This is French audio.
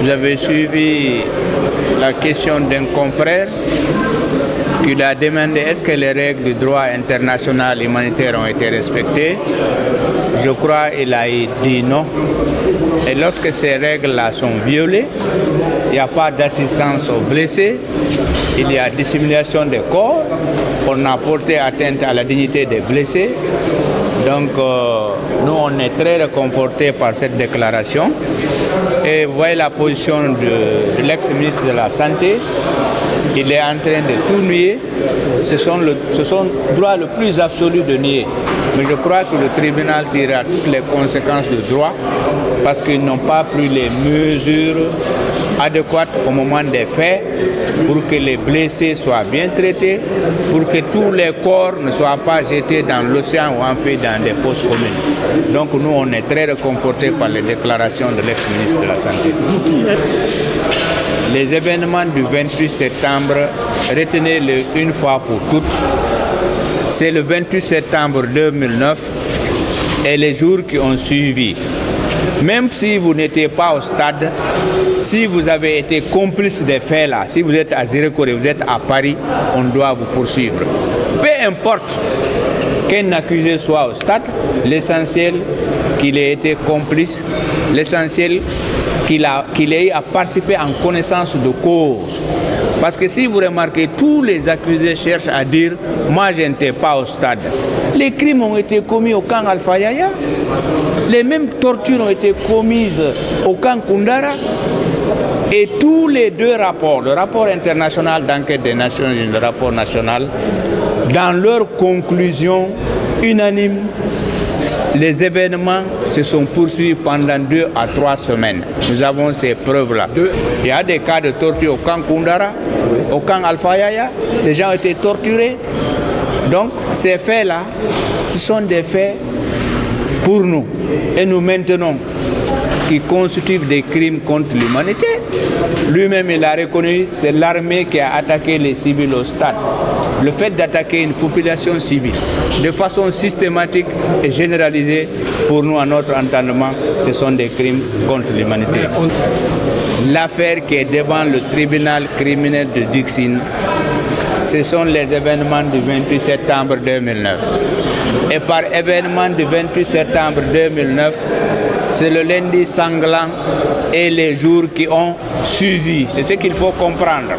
Vous avez suivi la question d'un confrère qui a demandé est-ce que les règles du droit international humanitaire ont été respectées. Je crois qu'il a dit non. Et lorsque ces règles-là sont violées, il n'y a pas d'assistance aux blessés, il y a dissimulation des corps, on a porté atteinte à la dignité des blessés. Donc nous on est très réconfortés par cette déclaration. Et vous voyez la position de l'ex-ministre de la Santé. Il est en train de tout nier. C'est son droit le plus absolu de nier. Mais je crois que le tribunal tirera toutes les conséquences du droit parce qu'ils n'ont pas pris les mesures adéquates au moment des faits pour que les blessés soient bien traités, pour que tous les corps ne soient pas jetés dans l'océan ou enfuis dans des fosses communes. Donc nous, on est très réconfortés par les déclarations de l'ex-ministre de la Santé. Les événements du 28 septembre, retenez-le une fois pour toutes. C'est le 28 septembre 2009 et les jours qui ont suivi. Même si vous n'étiez pas au stade, si vous avez été complice des faits là, si vous êtes à Zérekore, vous êtes à Paris, on doit vous poursuivre. Peu importe qu'un accusé soit au stade, l'essentiel qu'il ait été complice, l'essentiel qu'il ait participé en connaissance de cause. Parce que si vous remarquez, tous les accusés cherchent à dire « moi je n'étais pas au stade ». Les crimes ont été commis au camp Alpha Yaya. Les mêmes tortures ont été commises au camp Koundara. Et tous les deux rapports, le rapport international d'enquête des Nations Unies, le rapport national, dans leurs conclusions unanimes, les événements se sont poursuivis pendant 2 à 3 semaines. Nous avons ces preuves-là. Il y a des cas de torture au camp Koundara, au camp Alpha Yaya. Les gens ont été torturés. Donc, ces faits-là, ce sont des faits pour nous. Et nous maintenons qui constituent des crimes contre l'humanité. Lui-même, il a reconnu, c'est l'armée qui a attaqué les civils au stade. Le fait d'attaquer une population civile de façon systématique et généralisée, pour nous, à notre entendement, ce sont des crimes contre l'humanité. L'affaire qui est devant le tribunal criminel de Dixine, ce sont les événements du 28 septembre 2009. Et par événement du 28 septembre 2009, c'est le lundi sanglant et les jours qui ont suivi. C'est ce qu'il faut comprendre.